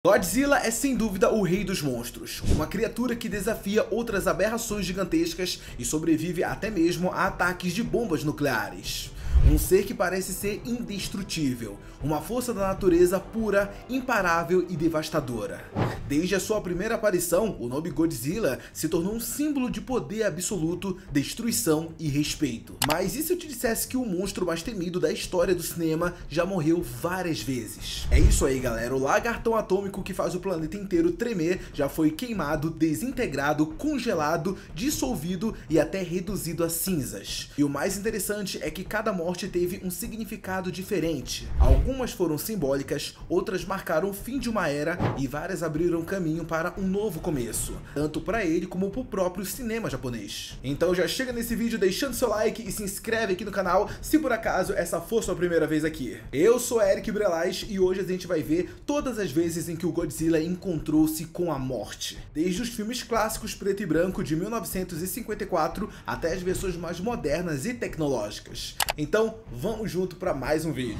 Godzilla é sem dúvida o rei dos monstros, uma criatura que desafia outras aberrações gigantescas e sobrevive até mesmo a ataques de bombas nucleares. Um ser que parece ser indestrutível, uma força da natureza pura, imparável e devastadora. Desde a sua primeira aparição, o nome Godzilla se tornou um símbolo de poder absoluto, destruição e respeito. Mas e se eu te dissesse que o monstro mais temido da história do cinema já morreu várias vezes? É isso aí, galera, o lagartão atômico que faz o planeta inteiro tremer já foi queimado, desintegrado, congelado, dissolvido e até reduzido a cinzas. E o mais interessante é que cada morte teve um significado diferente. Algumas foram simbólicas, outras marcaram o fim de uma era e várias abriram caminho para um novo começo, tanto para ele como para o próprio cinema japonês. Então já chega nesse vídeo deixando seu like e se inscreve aqui no canal se por acaso essa for sua primeira vez aqui. Eu sou Eric Brelais e hoje a gente vai ver todas as vezes em que o Godzilla encontrou-se com a morte. Desde os filmes clássicos preto e branco de 1954 até as versões mais modernas e tecnológicas. Então, vamos junto para mais um vídeo.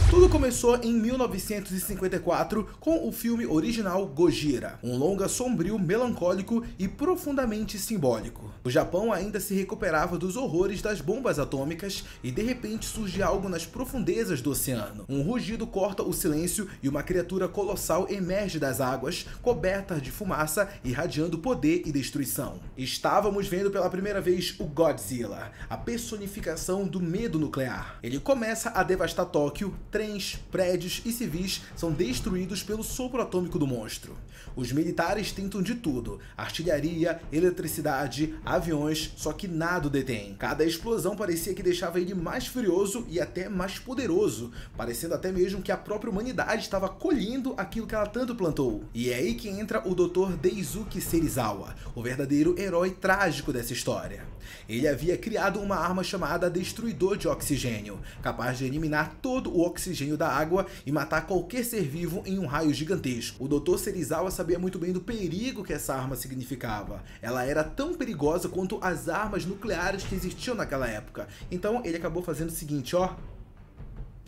Tudo começou em 1954 com o filme original Gojira, um longa sombrio, melancólico e profundamente simbólico. O Japão ainda se recuperava dos horrores das bombas atômicas e de repente surge algo nas profundezas do oceano. Um rugido corta o silêncio e uma criatura colossal emerge das águas, coberta de fumaça, irradiando poder e destruição. Estávamos vendo pela primeira vez o Godzilla, a personificação do medo nuclear. Ele começa a devastar Tóquio. Trens, prédios e civis são destruídos pelo sopro atômico do monstro. Os militares tentam de tudo, artilharia, eletricidade, aviões, só que nada o detém. Cada explosão parecia que deixava ele mais furioso e até mais poderoso, parecendo até mesmo que a própria humanidade estava colhendo aquilo que ela tanto plantou. E é aí que entra o Dr. Daisuke Serizawa, o verdadeiro herói trágico dessa história. Ele havia criado uma arma chamada Destruidor de Oxigênio, capaz de eliminar todo o oxigênio da água e matar qualquer ser vivo em um raio gigantesco. O Dr. Serizawa sabia muito bem do perigo que essa arma significava. Ela era tão perigosa quanto as armas nucleares que existiam naquela época. Então ele acabou fazendo o seguinte, ó.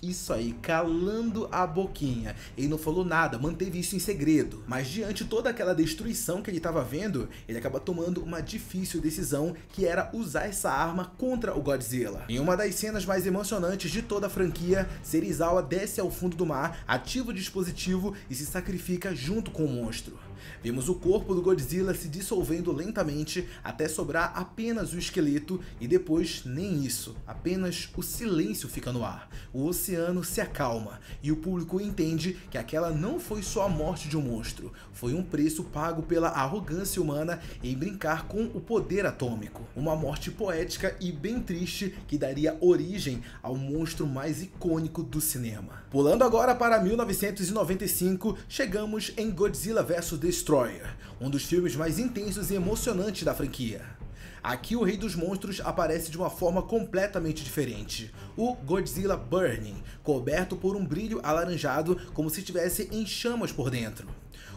Isso aí, calando a boquinha. Ele não falou nada, manteve isso em segredo. Mas diante de toda aquela destruição que ele estava vendo, ele acaba tomando uma difícil decisão, que era usar essa arma contra o Godzilla. Em uma das cenas mais emocionantes de toda a franquia, Serizawa desce ao fundo do mar, ativa o dispositivo e se sacrifica junto com o monstro. Vemos o corpo do Godzilla se dissolvendo lentamente até sobrar apenas o esqueleto e depois nem isso, apenas o silêncio fica no ar. O oceano se acalma e o público entende que aquela não foi só a morte de um monstro, foi um preço pago pela arrogância humana em brincar com o poder atômico. Uma morte poética e bem triste que daria origem ao monstro mais icônico do cinema. Pulando agora para 1995, chegamos em Godzilla vs Destroyer, um dos filmes mais intensos e emocionantes da franquia. Aqui o Rei dos Monstros aparece de uma forma completamente diferente. O Godzilla Burning, coberto por um brilho alaranjado como se estivesse em chamas por dentro.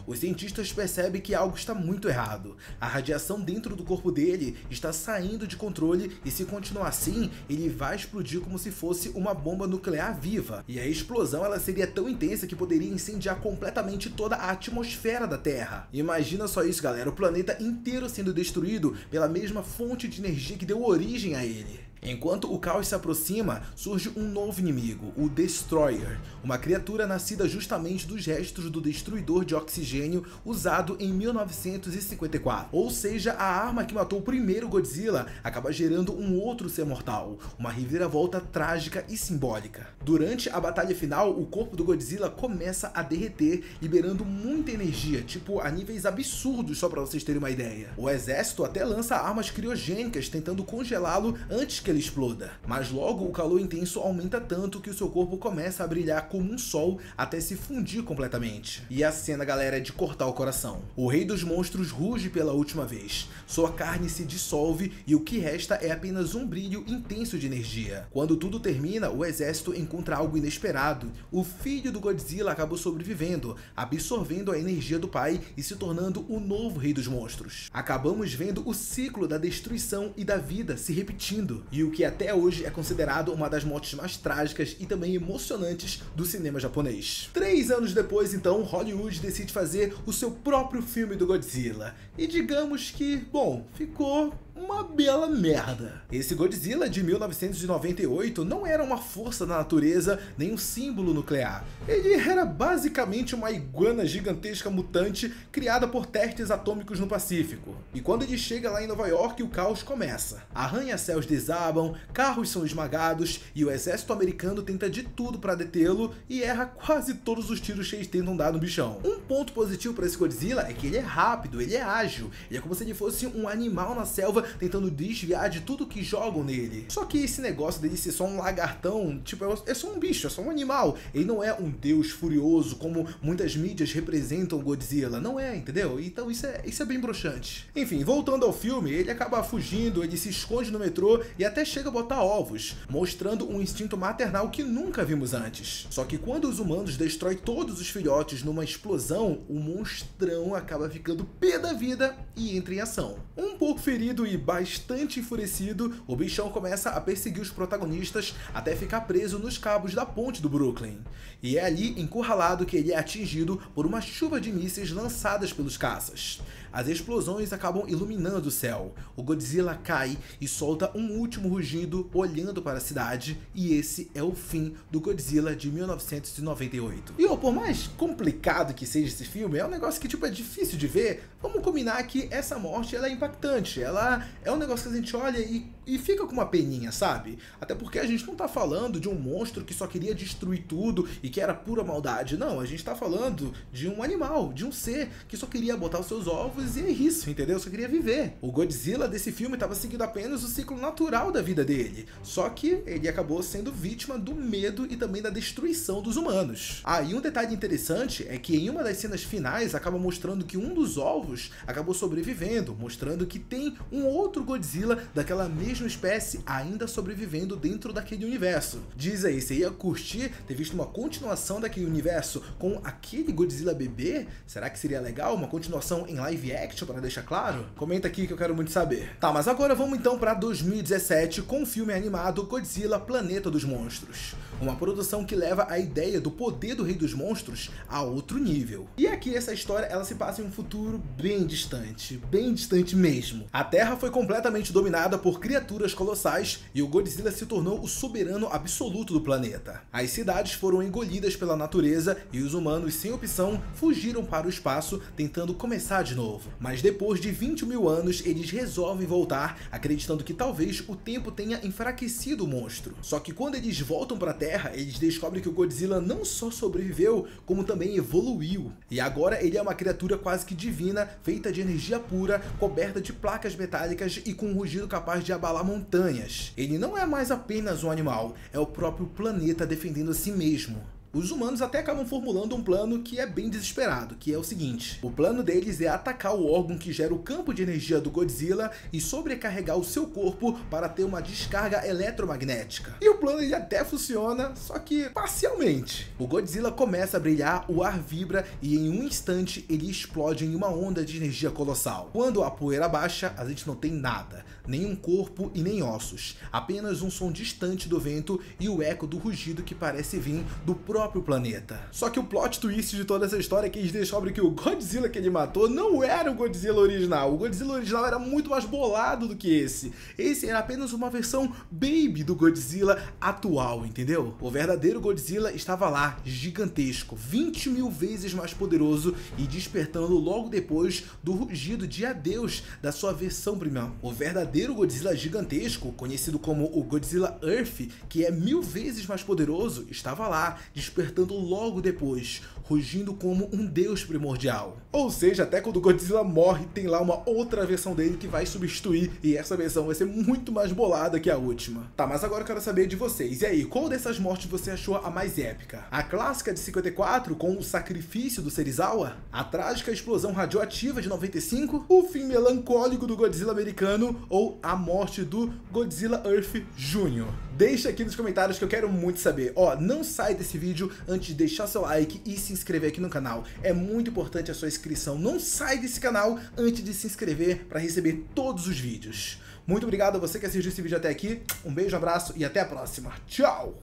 Os cientistas percebem que algo está muito errado. A radiação dentro do corpo dele está saindo de controle e se continuar assim, ele vai explodir como se fosse uma bomba nuclear viva. E a explosão ela seria tão intensa que poderia incendiar completamente toda a atmosfera da Terra. Imagina só isso, galera, o planeta inteiro sendo destruído pela mesma fonte de energia que deu origem a ele. Enquanto o caos se aproxima, surge um novo inimigo, o Destroyer, uma criatura nascida justamente dos restos do destruidor de oxigênio usado em 1954. Ou seja, a arma que matou o primeiro Godzilla acaba gerando um outro ser mortal, uma reviravolta trágica e simbólica. Durante a batalha final, o corpo do Godzilla começa a derreter, liberando muita energia, tipo a níveis absurdos, só para vocês terem uma ideia. O exército até lança armas criogênicas tentando congelá-lo antes que ele exploda, mas logo o calor intenso aumenta tanto que o seu corpo começa a brilhar como um sol até se fundir completamente. E a cena, galera, é de cortar o coração. O Rei dos Monstros ruge pela última vez, sua carne se dissolve e o que resta é apenas um brilho intenso de energia. Quando tudo termina, o exército encontra algo inesperado. O filho do Godzilla acabou sobrevivendo, absorvendo a energia do pai e se tornando o novo Rei dos Monstros. Acabamos vendo o ciclo da destruição e da vida se repetindo, e o que até hoje é considerado uma das mortes mais trágicas e também emocionantes do cinema japonês. 3 anos depois, então, Hollywood decide fazer o seu próprio filme do Godzilla, e digamos que, bom, ficou uma bela merda. Esse Godzilla de 1998 não era uma força da natureza nem um símbolo nuclear. Ele era basicamente uma iguana gigantesca mutante criada por testes atômicos no Pacífico. E quando ele chega lá em Nova York, o caos começa. Arranha-céus desabam, carros são esmagados e o exército americano tenta de tudo para detê-lo e erra quase todos os tiros que eles tentam dar no bichão. Um ponto positivo para esse Godzilla é que ele é rápido, ele é ágil, ele é como se ele fosse um animal na selva tentando desviar de tudo que jogam nele. Só que esse negócio dele ser só um lagartão, tipo, é só um bicho, é só um animal. Ele não é um deus furioso como muitas mídias representam o Godzilla. Não é, entendeu? Então isso é bem broxante. Enfim, voltando ao filme, ele acaba fugindo, ele se esconde no metrô e até chega a botar ovos, mostrando um instinto maternal que nunca vimos antes. Só que quando os humanos destroem todos os filhotes numa explosão, o monstrão acaba ficando pé da vida e entra em ação. Um pouco ferido e bastante enfurecido, o bichão começa a perseguir os protagonistas até ficar preso nos cabos da ponte do Brooklyn. E é ali, encurralado, que ele é atingido por uma chuva de mísseis lançadas pelos caças. As explosões acabam iluminando o céu. O Godzilla cai e solta um último rugido olhando para a cidade, e esse é o fim do Godzilla de 1998. E por mais complicado que seja esse filme, é um negócio que tipo é difícil de ver, vamos combinar que essa morte ela é impactante, ela é um negócio que a gente olha e fica com uma peninha, sabe? Até porque a gente não tá falando de um monstro que só queria destruir tudo e que era pura maldade, não, a gente tá falando de um animal, de um ser que só queria botar os seus ovos e é isso, entendeu? Só queria viver. O Godzilla desse filme estava seguindo apenas o ciclo natural da vida dele, só que ele acabou sendo vítima do medo e também da destruição dos humanos. E um detalhe interessante é que em uma das cenas finais acaba mostrando que um dos ovos acabou sobrevivendo, mostrando que tem um outro Godzilla daquela mesma espécie ainda sobrevivendo dentro daquele universo. Diz aí, você ia curtir ter visto uma continuação daquele universo com aquele Godzilla bebê? Será que seria legal uma continuação em live action, para deixar claro? Comenta aqui que eu quero muito saber. Tá, mas agora vamos então para 2017 com o filme animado Godzilla Planeta dos Monstros. Uma produção que leva a ideia do poder do Rei dos Monstros a outro nível. E aqui essa história ela se passa em um futuro bem distante mesmo. A Terra foi completamente dominada por criaturas colossais e o Godzilla se tornou o soberano absoluto do planeta. As cidades foram engolidas pela natureza e os humanos sem opção fugiram para o espaço tentando começar de novo. Mas depois de 20 mil anos eles resolvem voltar, acreditando que talvez o tempo tenha enfraquecido o monstro. Só que quando eles voltam para a Terra, eles descobrem que o Godzilla não só sobreviveu, como também evoluiu. E agora ele é uma criatura quase que divina, feita de energia pura, coberta de placas metálicas e com um rugido capaz de abalar montanhas. Ele não é mais apenas um animal, é o próprio planeta defendendo a si mesmo. Os humanos até acabam formulando um plano que é bem desesperado, que é o seguinte: o plano deles é atacar o órgão que gera o campo de energia do Godzilla e sobrecarregar o seu corpo para ter uma descarga eletromagnética. E o plano ele até funciona, só que parcialmente. O Godzilla começa a brilhar, o ar vibra e em um instante ele explode em uma onda de energia colossal. Quando a poeira baixa, a gente não tem nada, nenhum corpo e nem ossos, apenas um som distante do vento e o eco do rugido que parece vir do próprio planeta. Só que o plot twist de toda essa história é que eles descobrem que o Godzilla que ele matou não era o Godzilla original. O Godzilla original era muito mais bolado do que esse. Esse era apenas uma versão baby do Godzilla atual, entendeu? O verdadeiro Godzilla estava lá, gigantesco, 20 mil vezes mais poderoso e despertando logo depois do rugido de adeus da sua versão primeira. O verdadeiro Godzilla gigantesco, conhecido como o Godzilla Earth, que é 1000 vezes mais poderoso, estava lá, despertando logo depois, rugindo como um deus primordial. Ou seja, até quando o Godzilla morre, tem lá uma outra versão dele que vai substituir, e essa versão vai ser muito mais bolada que a última. Tá, mas agora eu quero saber de vocês. E aí, qual dessas mortes você achou a mais épica? A clássica de 54, com o sacrifício do Serizawa? A trágica explosão radioativa de 95? O fim melancólico do Godzilla americano? Ou a morte do Godzilla Earth Jr.? Deixa aqui nos comentários que eu quero muito saber. Não sai desse vídeo antes de deixar seu like e se inscrever aqui no canal. É muito importante a sua inscrição. Não sai desse canal antes de se inscrever para receber todos os vídeos. Muito obrigado a você que assistiu esse vídeo até aqui. Um beijo, abraço e até a próxima. Tchau!